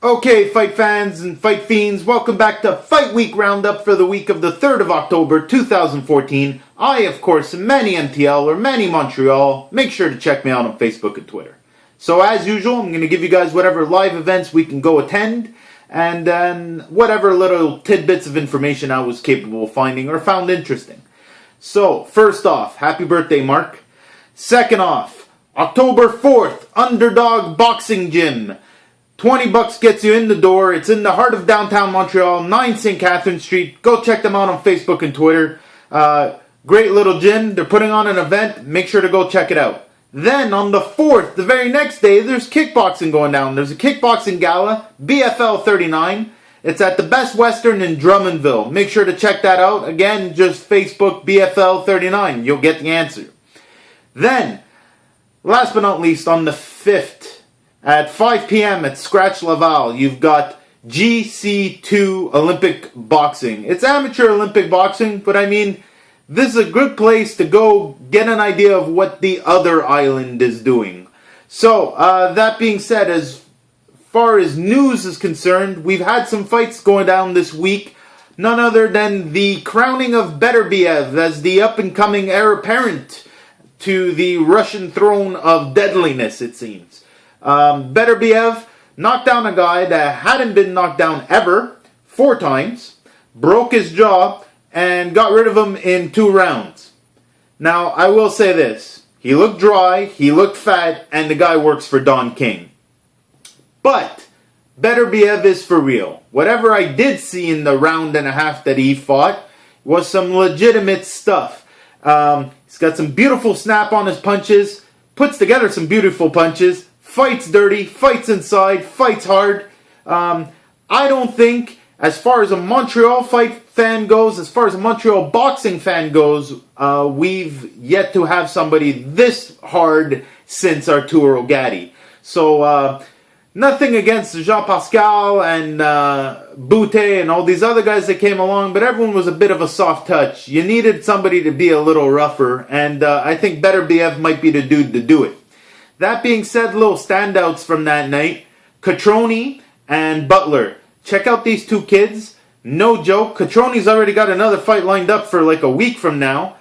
Okay, fight fans and fight fiends, welcome back to Fight Week Roundup for the week of the 3rd of October 2014. I, of course, am Manny MTL or Manny Montreal. Make sure to check me out on Facebook and Twitter. So as usual, I'm going to give you guys whatever live events we can go attend, and then whatever little tidbits of information I was capable of finding or found interesting. So, first off, happy birthday, Mark. Second off, October 4th, Underdog Boxing Gym. $20 gets you in the door. It's in the heart of downtown Montreal, 9 St. Catherine Street. Go check them out on Facebook and Twitter. Great little gym. They're putting on an event. Make sure to go check it out. Then on the 4th, the very next day, there's kickboxing going down. There's a kickboxing gala, BFL 39. It's at the Best Western in Drummondville. Make sure to check that out. Again, just Facebook BFL 39. You'll get the answer. Then, last but not least, on the 5th, at 5 p.m. at Scratch Laval, you've got GC2 Olympic Boxing. It's amateur Olympic boxing, but I mean, this is a good place to go get an idea of what the other island is doing. So, that being said, as far as news is concerned, we've had some fights going down this week. None other than the crowning of Beterbiev as the up-and-coming heir apparent to the Russian throne of deadliness, it seems. Beterbiev knocked down a guy that hadn't been knocked down ever, 4 times, broke his jaw, and got rid of him in 2 rounds. Now, I will say this. He looked dry, he looked fat, and the guy works for Don King. But Beterbiev is for real. Whatever I did see in the round and a half that he fought was some legitimate stuff. He's got some beautiful snap on his punches, puts together some beautiful punches, fights dirty, fights inside, fights hard. I don't think, as far as a Montreal fight fan goes, as far as a Montreal boxing fan goes, we've yet to have somebody this hard since Arturo Gatti. So, nothing against Jean-Pascal and Boutte and all these other guys that came along, but everyone was a bit of a soft touch. You needed somebody to be a little rougher, and I think Beterbiev might be the dude to do it. That being said, little standouts from that night, Catroni and Butler. Check out these 2 kids. No joke. Catroni's already got another fight lined up for like a week from now.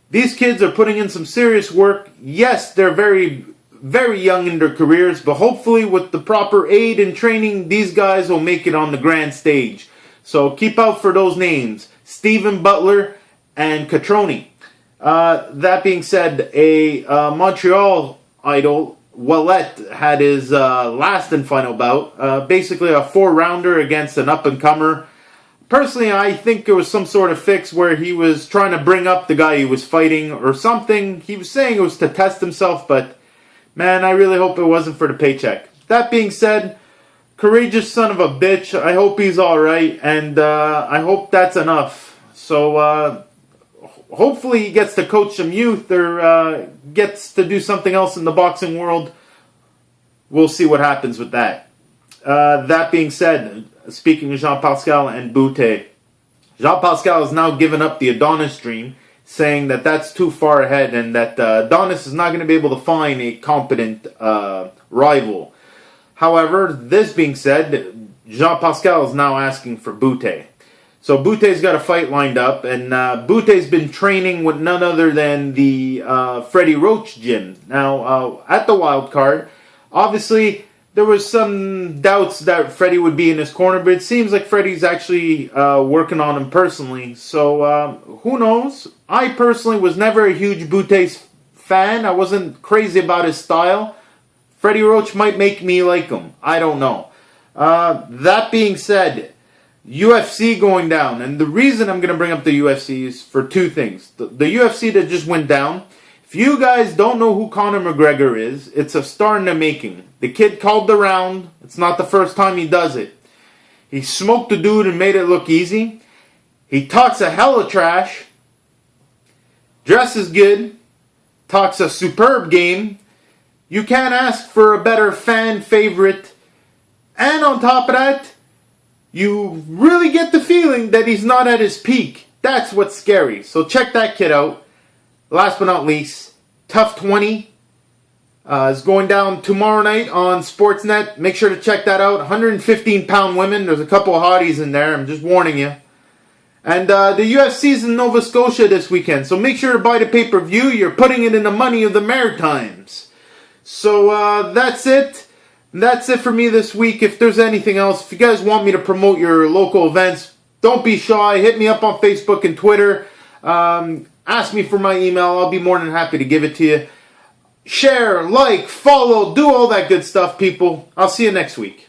These kids are putting in some serious work. Yes, they're very, very young in their careers, but hopefully with the proper aid and training, these guys will make it on the grand stage. So keep out for those names. Stephen Butler and Catroni. That being said, a Montreal idol, Ouellet, had his last and final bout. Basically a 4-rounder against an up-and-comer. Personally, I think it was some sort of fix where he was trying to bring up the guy he was fighting or something. He was saying it was to test himself, but man, I really hope it wasn't for the paycheck. That being said, courageous son of a bitch. I hope he's alright, and I hope that's enough. So, hopefully he gets to coach some youth or gets to do something else in the boxing world. We'll see what happens with that. That being said, speaking of Jean-Pascal and Boutte, Jean-Pascal has now given up the Adonis dream, saying that that's too far ahead and that Adonis is not going to be able to find a competent rival. However, this being said, Jean-Pascal is now asking for Boutte. So Boutte's got a fight lined up, and Boutte's been training with none other than the Freddie Roach gym. Now, at the wild card, obviously there was some doubts that Freddie would be in his corner, but it seems like Freddie's actually working on him personally. So who knows? I personally was never a huge Boutte's fan. I wasn't crazy about his style. Freddie Roach might make me like him. I don't know. That being said, UFC going down, and the reason I'm going to bring up the UFC is for 2 things. The UFC that just went down, if you guys don't know who Conor McGregor is, it's a star in the making. The kid called the round. It's not the first time he does it. He smoked the dude and made it look easy. He talks a hell of trash, dresses good, talks a superb game. You can't ask for a better fan favorite, and on top of that, you really get the feeling that he's not at his peak. That's what's scary. So check that kid out. Last but not least, Tough 20. It's going down tomorrow night on Sportsnet. Make sure to check that out. 115-pound women. There's a couple of hotties in there. I'm just warning you. And the UFC's in Nova Scotia this weekend. So make sure to buy the pay-per-view. You're putting it in the money of the Maritimes. So that's it. That's it for me this week. If there's anything else, if you guys want me to promote your local events, don't be shy. Hit me up on Facebook and Twitter. Ask me for my email. I'll be more than happy to give it to you. Share, like, follow, do all that good stuff, people. I'll see you next week.